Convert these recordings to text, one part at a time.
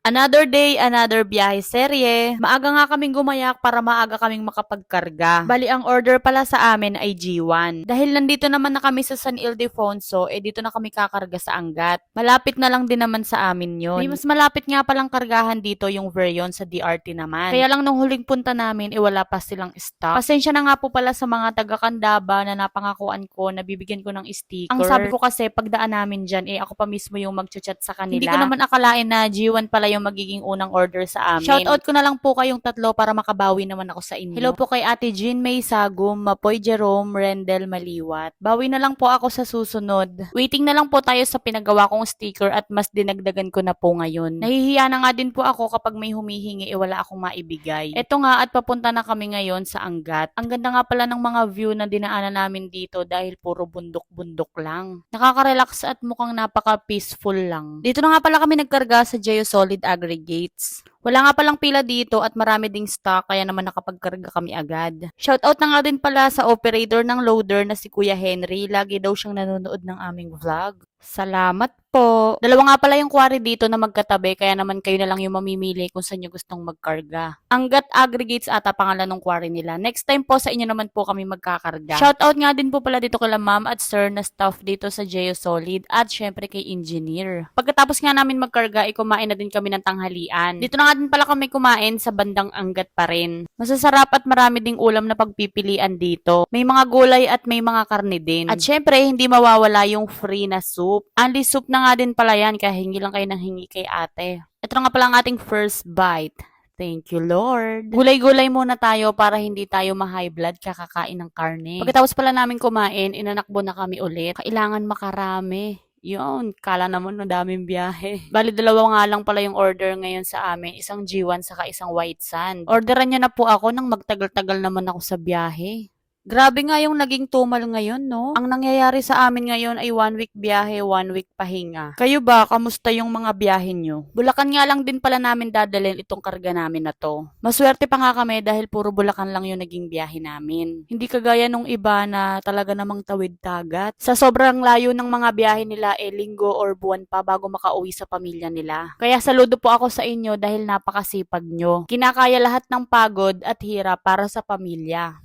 Another day, another biyahe serye. Maaga nga kaming gumayak para maaga kaming makapagkarga. Bali, ang order pala sa amin ay G1. Dahil nandito naman na kami sa San Ildefonso, dito na kami kakarga sa Angat. Malapit na lang din naman sa amin yon. May mas malapit nga palang kargahan dito yung Verion sa DRT naman. Kaya lang nung huling punta namin, wala pa silang stock. Pasensya na nga po pala sa mga taga-Candaba na napangakuan ko na bibigyan ko ng sticker. Ang sabi ko kasi, pagdaan namin dyan, ako pa mismo yung mag-chat sa kanila. Hindi ko naman akalain na G1 pala yung magiging unang order sa amin. Shoutout ko na lang po kayong tatlo para makabawi naman ako sa inyo. Hello po kay Ate Jean May Sagum, Mapoy Jerome, Rendel Maliwat. Bawi na lang po ako sa susunod. Waiting na lang po tayo sa pinagawa kong sticker at mas dinagdagan ko na po ngayon. Nahihiya na nga din po ako kapag may humihingi wala akong maibigay. Eto nga at papunta na kami ngayon sa Angat. Ang ganda nga pala ng mga view na dinaanan namin dito dahil puro bundok-bundok lang. Nakaka-relax at mukhang napaka-peaceful lang. Dito na nga pala kami nagkarga sa Geosolid Aggregates. Wala nga palang pila dito at marami ding stock kaya naman nakapagkarga kami agad. Shoutout na nga din pala sa operator ng loader na si Kuya Henry. Lagi daw siyang nanonood ng aming vlog. Salamat po. Dalawa nga pala yung quarry dito na magkatabi kaya naman kayo na lang yung mamimili kung saan nyo gustong magkarga. Angat Aggregates ata pangalan ng quarry nila. Next time po sa inyo naman po kami magkakarga. Shoutout nga din po pala dito kala ma'am at sir na staff dito sa Geosolid at syempre kay engineer. Pagkatapos nga namin magkarga, kumain na din kami ng tanghalian. Dito na nga din pala kami kumain sa bandang Angat pa rin. Masasarap at marami ding ulam na pagpipilian dito. May mga gulay at may mga karne din. At syempre, hindi mawawala yung free na soup. Only soup na nga din pala yan, kaya hingi lang kayo ng hingi kay ate. Ito na nga pala ang ating first bite. Thank you, Lord. Gulay-gulay muna tayo para hindi tayo ma-high blood kakakain ng karne. Pagkatapos pala namin kumain, inanakbo na kami ulit. Kailangan makarami. Yun, kala naman na daming biyahe. Bali, dalawa nga lang pala yung order ngayon sa amin. Isang G1 saka isang White Sand. Orderan niya na po ako nang magtagal-tagal naman ako sa biyahe. Grabe nga yung naging tumal ngayon, no? Ang nangyayari sa amin ngayon ay 1 week biyahe, 1 week pahinga. Kayo ba, kamusta yung mga biyahe nyo? Bulacan nga lang din pala namin dadalhin itong karga namin na to. Maswerte pa nga kami dahil puro Bulacan lang yung naging biyahe namin. Hindi kagaya nung iba na talaga namang tawid dagat. Sa sobrang layo ng mga biyahe nila, linggo or buwan pa bago makauwi sa pamilya nila. Kaya saludo po ako sa inyo dahil napakasipag nyo. Kinakaya lahat ng pagod at hirap para sa pamilya.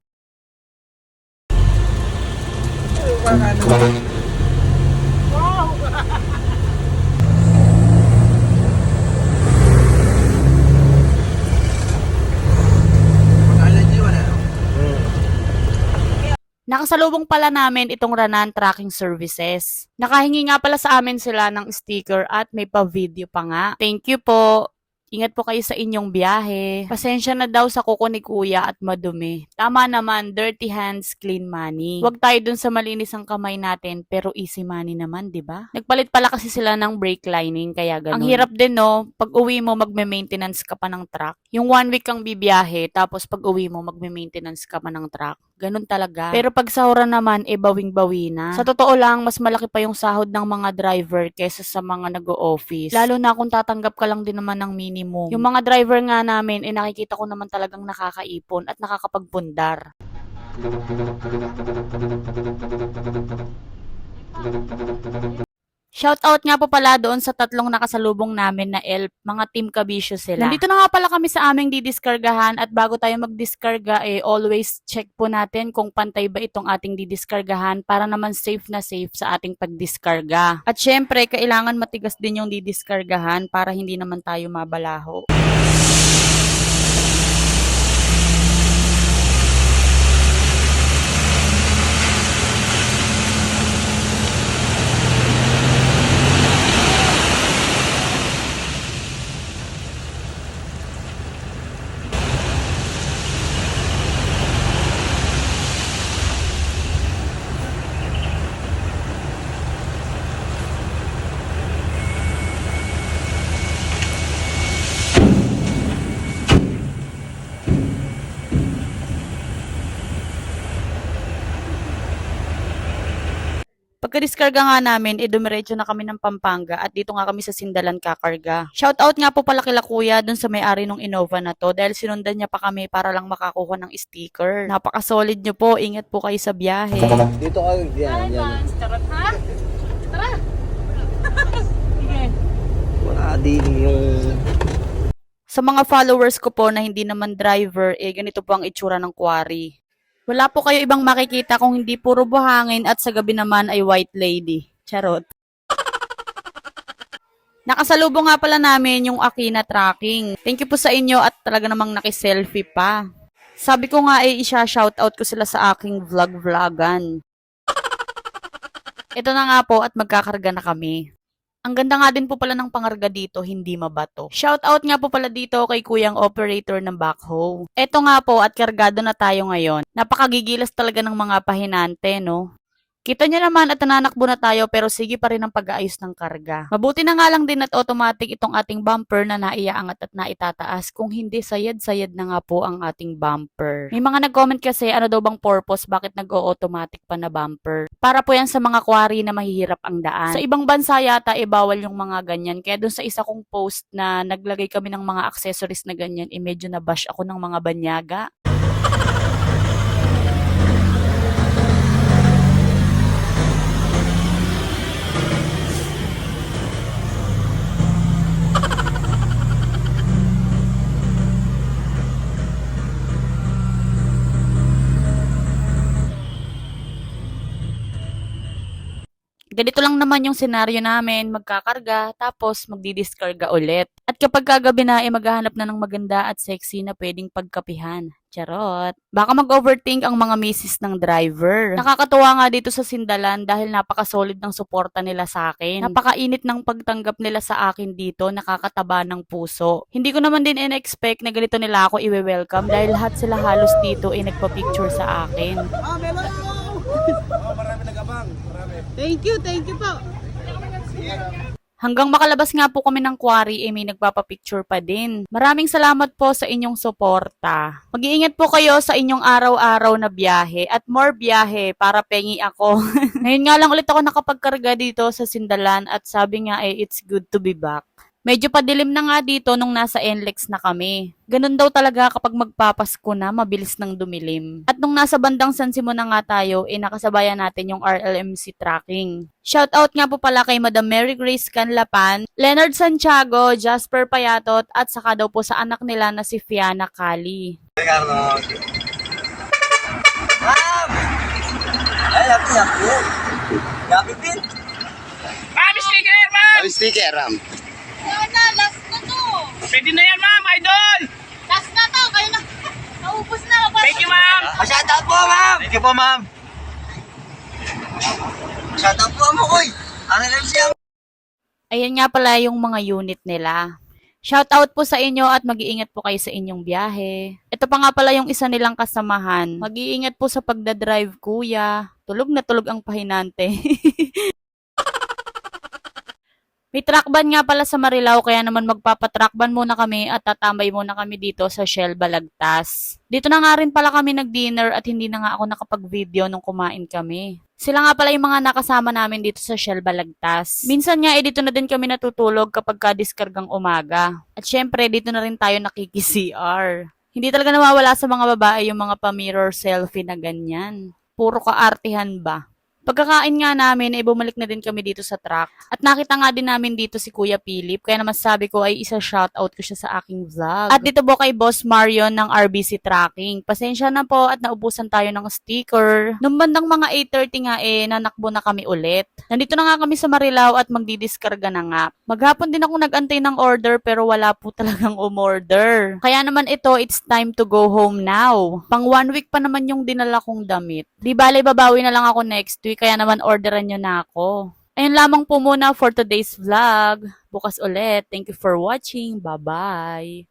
Wow! Nakasalubong pala namin itong Ranan Tracking Services. Nakahingi nga pala sa amin sila ng sticker at may pa-video pa nga. Thank you po. Ingat po kayo sa inyong biyahe. Pasensya na daw sa kuko ni kuya at madumi. Tama naman, dirty hands, clean money. Huwag tayo dun sa malinis ang kamay natin, pero easy money naman, di ba? Nagpalit pala kasi sila ng brake lining, kaya ganun. Ang hirap din, no? Pag uwi mo, magme-maintenance ka pa ng truck. Yung 1 week kang bibiyahe, tapos pag uwi mo, magme-maintenance ka pa ng truck. Ganun talaga. Pero pag sahuran naman, bawing-bawi na. Sa totoo lang, mas malaki pa yung sahod ng mga driver kesa sa mga nag-o-office. Lalo na kung tatanggap ka lang din naman ng minimum. Yung mga driver nga namin, nakikita ko naman talagang nakakaipon at nakakapagpundar. Shoutout nga po pala doon sa tatlong nakasalubong namin na ELF, mga Team Kabisyo sila. Nandito na nga pala kami sa aming didiskargahan at bago tayo magdiskarga always check po natin kung pantay ba itong ating didiskargahan para naman safe na safe sa ating pagdiskarga. At syempre, kailangan matigas din yung didiskargahan para hindi naman tayo mabalaho. Pagka-diskarga nga namin, dumiretso na kami ng Pampanga at dito nga kami sa Sindalan kakarga. Shoutout nga po pala kila kuya dun sa may-ari ng Innova na to dahil sinundan niya pa kami para lang makakuha ng sticker. Napaka-solid nyo po, ingat po kayo sa biyahe. Dito ka, yan, yan. Charot ha? Tara! Sige. Wala din yung Sa mga followers ko po na hindi naman driver, ganito po ang itsura ng quarry. Wala po kayo ibang makikita kung hindi puro buhangin at sa gabi naman ay white lady. Charot. Nakasalubong nga pala namin yung Akina Tracking. Thank you po sa inyo at talaga namang nakiselfie pa. Sabi ko nga isha-shoutout ko sila sa aking vlog-vlogan. Ito na nga po at magkakarga na kami. Ang ganda nga din po pala ng pangarga dito, hindi mabato. Shoutout nga po pala dito kay kuyang operator ng backhoe. Eto nga po at kargado na tayo ngayon. Napakagigilas talaga ng mga pahinante, no? Kita niyo naman at nananakbo na tayo pero sige pa rin ang pag-aayos ng karga. Mabuti na nga lang din at automatic itong ating bumper na naiaangat at naitataas. Kung hindi, sayad-sayad na nga po ang ating bumper. May mga nag-comment kasi ano daw bang purpose bakit nag-o-automatic pa na bumper. Para po yan sa mga quarry na mahihirap ang daan. Sa ibang bansa yata bawal yung mga ganyan. Kaya dun sa isa kong post na naglagay kami ng mga accessories na ganyan, medyo na-bash ako ng mga banyaga. Ganito lang naman yung senaryo namin, magkakarga, tapos magdidiskarga ulit. At kapag kagabi na, maghahanap na ng maganda at sexy na pwedeng pagkapihan. Charot. Baka mag-overthink ang mga misis ng driver. Nakakatuwa nga dito sa Sindalan dahil napaka-solid ng suporta nila sa akin. Napakainit ng pagtanggap nila sa akin dito, nakakataba ng puso. Hindi ko naman din in-expect na ganito nila ako i-welcome dahil lahat sila halos dito nagpa-picture sa akin. Hello! Marami nag-abang. Marami. Thank you po. Hanggang makalabas nga po kami ng quarry, may nagpapapicture pa din. Maraming salamat po sa inyong suporta. Mag-iingat po kayo sa inyong araw-araw na biyahe at more biyahe para pengi ako. Ngayon nga lang ulit ako nakapagkarga dito sa Sindalan at sabi nga it's good to be back. Medyo padilim na nga dito nung nasa NLEX na kami. Ganun daw talaga kapag magpapasko na, mabilis nang dumilim. At nung nasa bandang San Simon na nga tayo, nakasabayan natin yung RLMC tracking. Shoutout nga po pala kay Madam Mary Grace Canlapan, Leonard Santiago, Jasper Payatot, at saka daw po sa anak nila na si Fiana Cali. Sticker, Ram. Na, last na to. Pwede na yan, ma'am, idol! Last na to. Kayo na. Naubos na. Thank you, ma'am! Shoutout po, ma'am. Thank you po, ma'am. Shoutout po, Amoy. Ano lang siya? Ayan nga pala yung mga unit nila. Shoutout po sa inyo at mag-iingat po kayo sa inyong biyahe. Ito pa nga pala yung isa nilang kasamahan. Mag-iingat po sa pagdadrive, kuya. Tulog na tulog ang pahinante. May truckban nga pala sa Marilao kaya naman magpapatrackban muna kami at tatambay muna kami dito sa Shell Balagtas. Dito na nga rin pala kami nag-dinner at hindi na nga ako nakapag-video nung kumain kami. Sila nga pala yung mga nakasama namin dito sa Shell Balagtas. Minsan nga dito na din kami natutulog kapag kadiskargang umaga. At syempre dito na rin tayo nakiki-CR. Hindi talaga nawawala sa mga babae yung mga pa-mirror selfie na ganyan. Puro kaartihan ba? Pagkakain nga namin, bumalik na din kami dito sa truck. At nakita nga din namin dito si Kuya Philip, kaya naman sabi ko ay isa-shoutout ko siya sa aking vlog. At dito po kay Boss Marion ng RBC Tracking. Pasensya na po at naubusan tayo ng sticker. Nung bandang mga 8:30 nga nanakbo na kami ulit. Nandito na nga kami sa Marilao at magdidiskarga na nga. Maghapon din ako nag-antay ng order pero wala po talagang umorder. Kaya naman it's time to go home now. Pang 1 week pa naman yung dinala kong damit. Di bale, babawi na lang ako next week. Kaya naman orderan nyo na ako. Ayun lamang po muna for today's vlog. Bukas ulit. Thank you for watching. Bye-bye.